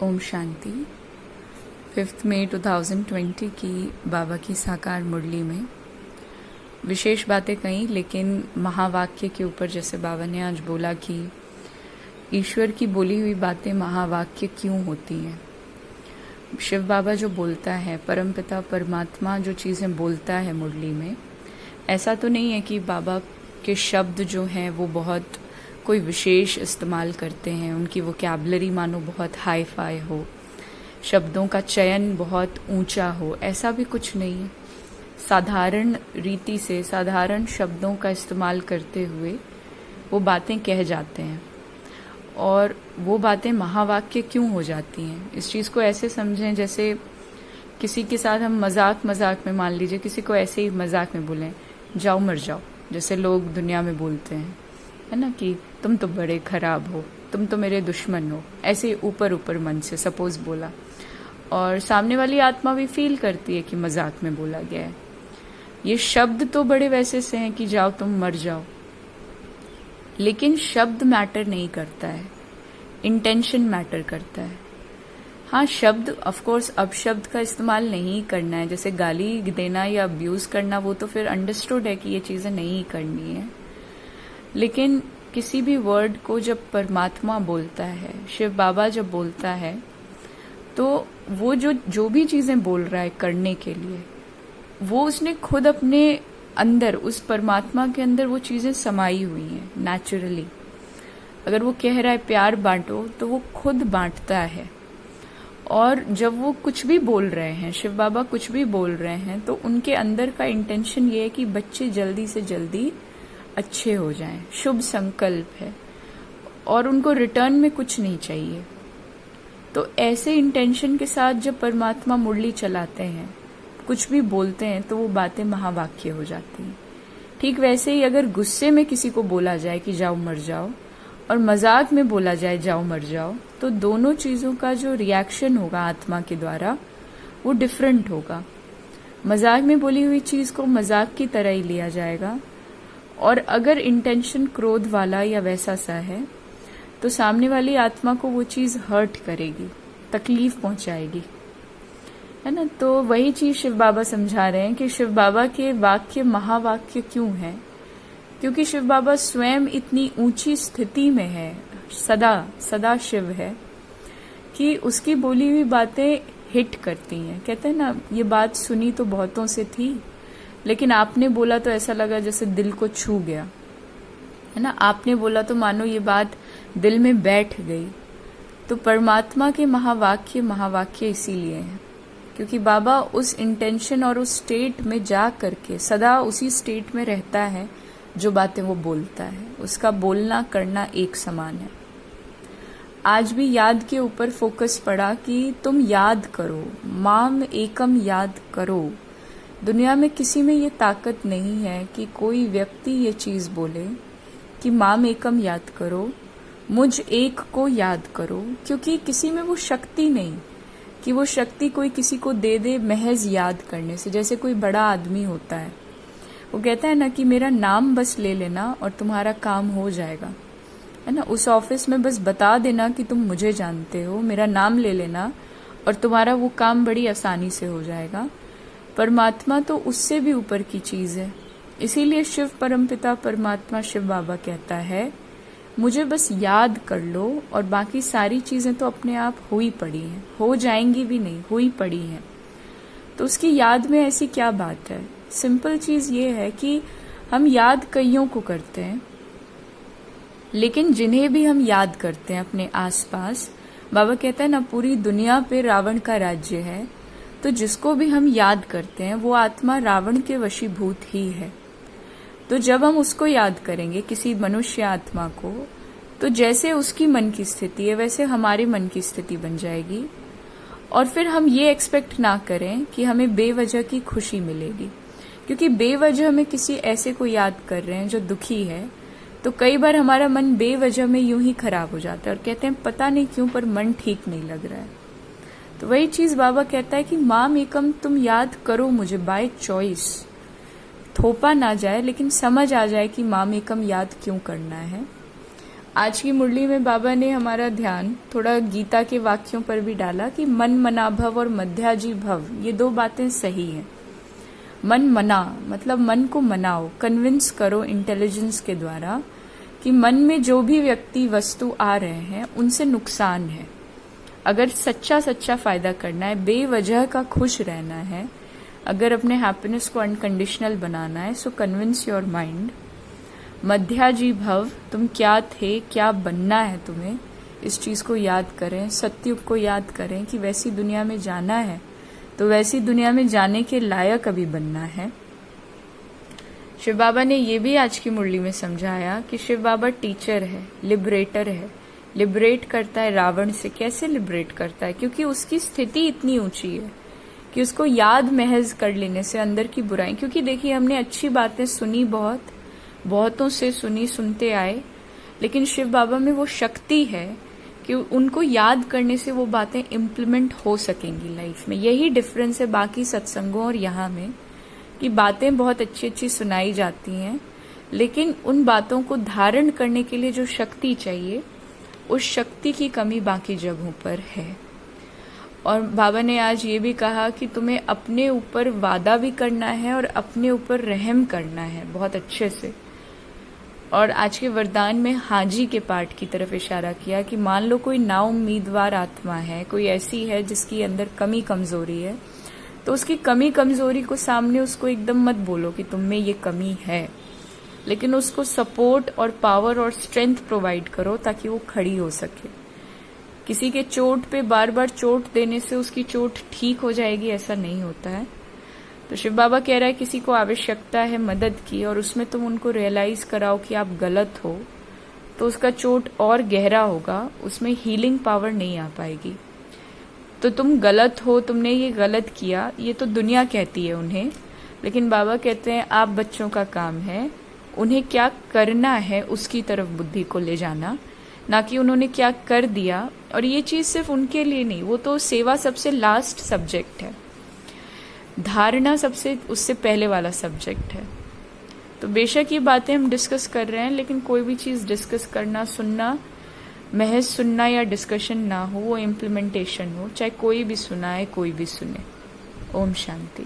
ओम शांति। 5 मई 2020 की बाबा की साकार मुरली में विशेष बातें कही, लेकिन महावाक्य के ऊपर जैसे बाबा ने आज बोला कि ईश्वर की बोली हुई बातें महावाक्य क्यों होती हैं। शिव बाबा जो बोलता है, परमपिता परमात्मा जो चीज़ें बोलता है मुरली में, ऐसा तो नहीं है कि बाबा के शब्द जो हैं वो बहुत कोई विशेष इस्तेमाल करते हैं, उनकी वोकैबुलरी मानो बहुत हाई फाई हो, शब्दों का चयन बहुत ऊंचा हो, ऐसा भी कुछ नहीं है। साधारण रीति से साधारण शब्दों का इस्तेमाल करते हुए वो बातें कह जाते हैं, और वो बातें महावाक्य क्यों हो जाती हैं। इस चीज़ को ऐसे समझें जैसे किसी के साथ हम मजाक में, मान लीजिए किसी को ऐसे ही मजाक में बोलें, जाओ मर जाओ, जैसे लोग दुनिया में बोलते हैं, है ना, कि तुम तो बड़े खराब हो, तुम तो मेरे दुश्मन हो, ऐसे ऊपर ऊपर मन से सपोज बोला, और सामने वाली आत्मा भी फील करती है कि मजाक में बोला गया है। ये शब्द तो बड़े वैसे से हैं कि जाओ तुम मर जाओ, लेकिन शब्द मैटर नहीं करता है, इंटेंशन मैटर करता है। हाँ, शब्द ऑफ कोर्स अब शब्द का इस्तेमाल नहीं करना है, जैसे गाली देना या अब्यूज करना, वो तो फिर अंडरस्टूड है कि ये चीजें नहीं करनी है। लेकिन किसी भी वर्ड को जब परमात्मा बोलता है, शिव बाबा जब बोलता है, तो वो जो भी चीजें बोल रहा है करने के लिए, वो उसने खुद अपने अंदर, उस परमात्मा के अंदर वो चीजें समाई हुई हैं नेचुरली। अगर वो कह रहा है प्यार बांटो, तो वो खुद बांटता है। और जब वो कुछ भी बोल रहे हैं, शिव बाबा कुछ भी बोल रहे हैं, तो उनके अंदर का इंटेंशन ये है कि बच्चे जल्दी से जल्दी अच्छे हो जाएं, शुभ संकल्प है, और उनको रिटर्न में कुछ नहीं चाहिए। तो ऐसे इंटेंशन के साथ जब परमात्मा मुरली चलाते हैं, कुछ भी बोलते हैं, तो वो बातें महावाक्य हो जाती हैं। ठीक वैसे ही अगर गुस्से में किसी को बोला जाए कि जाओ मर जाओ, और मजाक में बोला जाए जाओ मर जाओ, तो दोनों चीजों का जो रिएक्शन होगा आत्मा के द्वारा वो डिफरेंट होगा। मजाक में बोली हुई चीज को मजाक की तरह ही लिया जाएगा, और अगर इंटेंशन क्रोध वाला या वैसा सा है, तो सामने वाली आत्मा को वो चीज हर्ट करेगी, तकलीफ पहुंचाएगी, है ना। तो वही चीज शिव बाबा समझा रहे हैं कि शिव बाबा के वाक्य महावाक्य क्यों है, क्योंकि शिव बाबा स्वयं इतनी ऊंची स्थिति में है, सदा शिव है, कि उसकी बोली हुई बातें हिट करती हैं। कहते हैं ना, ये बात सुनी तो बहुतों से थी, लेकिन आपने बोला तो ऐसा लगा जैसे दिल को छू गया, है ना। आपने बोला तो मानो ये बात दिल में बैठ गई। तो परमात्मा के महावाक्य इसीलिए हैं, क्योंकि बाबा उस इंटेंशन और उस स्टेट में जा करके सदा उसी स्टेट में रहता है जो बातें वो बोलता है। उसका बोलना करना एक समान है। आज भी याद के ऊपर फोकस पड़ा कि तुम याद करो, माम एकम याद करो। दुनिया में किसी में ये ताकत नहीं है कि कोई व्यक्ति ये चीज बोले कि माम एकम याद करो, मुझ एक को याद करो, क्योंकि किसी में वो शक्ति नहीं कि वो शक्ति कोई किसी को दे दे महज याद करने से। जैसे कोई बड़ा आदमी होता है, वो कहता है ना कि मेरा नाम बस ले लेना और तुम्हारा काम हो जाएगा, है ना। उस ऑफिस में बस बता देना कि तुम मुझे जानते हो, मेरा नाम ले लेना और तुम्हारा वो काम बड़ी आसानी से हो जाएगा। परमात्मा तो उससे भी ऊपर की चीज है। इसीलिए शिव परमपिता परमात्मा शिव बाबा कहता है, मुझे बस याद कर लो और बाकी सारी चीजें तो अपने आप हो ही पड़ी हैं, हो जाएंगी भी नहीं, हो ही पड़ी हैं। तो उसकी याद में ऐसी क्या बात है। सिंपल चीज ये है कि हम याद कईयों को करते हैं, लेकिन जिन्हें भी हम याद करते हैं अपने आसपास, बाबा कहता है ना, पूरी दुनिया पे रावण का राज्य है, तो जिसको भी हम याद करते हैं वो आत्मा रावण के वशीभूत ही है। तो जब हम उसको याद करेंगे, किसी मनुष्य आत्मा को, तो जैसे उसकी मन की स्थिति है वैसे हमारे मन की स्थिति बन जाएगी। और फिर हम ये एक्सपेक्ट ना करें कि हमें बेवजह की खुशी मिलेगी, क्योंकि बेवजह में किसी ऐसे को याद कर रहे हैं जो दुखी है, तो कई बार हमारा मन बेवजह में यूं ही खराब हो जाता है और कहते हैं पता नहीं क्यों पर मन ठीक नहीं लग रहा है। तो वही चीज बाबा कहता है कि माम एकम, तुम याद करो मुझे बाय चॉइस। थोपा ना जाए, लेकिन समझ आ जाए कि माम एकम याद क्यों करना है। आज की मुरली में बाबा ने हमारा ध्यान थोड़ा गीता के वाक्यों पर भी डाला कि मन मना भव और मध्याजी भव, ये दो बातें सही हैं। मन मना मतलब मन को मनाओ, कन्विंस करो इंटेलिजेंस के द्वारा कि मन में जो भी व्यक्ति वस्तु आ रहे हैं उनसे नुकसान है। अगर सच्चा सच्चा फायदा करना है, बेवजह का खुश रहना है, अगर अपने हैप्पीनेस को अनकंडीशनल बनाना है, सो कन्विंस योर माइंड। मध्याजी भव, तुम क्या थे, क्या बनना है तुम्हें, इस चीज को याद करें, सत्युग को याद करें कि वैसी दुनिया में जाना है तो वैसी दुनिया में जाने के लायक अभी बनना है। शिव बाबा ने ये भी आज की मुरली में समझाया कि शिव बाबा टीचर है, लिबरेटर है, लिबरेट करता है रावण से। कैसे लिबरेट करता है? क्योंकि उसकी स्थिति इतनी ऊंची है कि उसको याद महज कर लेने से अंदर की बुराई, क्योंकि देखिए हमने अच्छी बातें सुनी, बहुतों से सुनी, सुनते आए, लेकिन शिव बाबा में वो शक्ति है कि उनको याद करने से वो बातें इम्प्लीमेंट हो सकेंगी लाइफ में। यही डिफरेंस है बाकी सत्संगों और यहाँ में, कि बातें बहुत अच्छी अच्छी सुनाई जाती हैं, लेकिन उन बातों को धारण करने के लिए जो शक्ति चाहिए, उस शक्ति की कमी बाकी जगहों पर है। और बाबा ने आज ये भी कहा कि तुम्हें अपने ऊपर वादा भी करना है और अपने ऊपर रहम करना है बहुत अच्छे से। और आज के वरदान में हाजी के पाठ की तरफ इशारा किया कि मान लो कोई ना उम्मीदवार आत्मा है, कोई ऐसी है जिसकी अंदर कमी कमजोरी है, तो उसकी कमी कमजोरी को सामने उसको एकदम मत बोलो कि तुम में ये कमी है, लेकिन उसको सपोर्ट और पावर और स्ट्रेंथ प्रोवाइड करो ताकि वो खड़ी हो सके। किसी के चोट पे बार बार चोट देने से उसकी चोट ठीक हो जाएगी, ऐसा नहीं होता है। तो शिव बाबा कह रहा है किसी को आवश्यकता है मदद की और उसमें तुम उनको रियलाइज कराओ कि आप गलत हो, तो उसका चोट और गहरा होगा, उसमें हीलिंग पावर नहीं आ पाएगी। तो तुम गलत हो, तुमने ये गलत किया, ये तो दुनिया कहती है उन्हें, लेकिन बाबा कहते हैं आप बच्चों का काम है उन्हें क्या करना है उसकी तरफ बुद्धि को ले जाना, ना कि उन्होंने क्या कर दिया। और ये चीज सिर्फ उनके लिए नहीं, वो तो सेवा सबसे लास्ट सब्जेक्ट है, धारणा सबसे उससे पहले वाला सब्जेक्ट है। तो बेशक ये बातें हम डिस्कस कर रहे हैं, लेकिन कोई भी चीज डिस्कस करना, सुनना, महज सुनना या डिस्कशन ना हो, वो इम्प्लीमेंटेशन हो, चाहे कोई भी सुनाए कोई भी सुने। ओम शांति।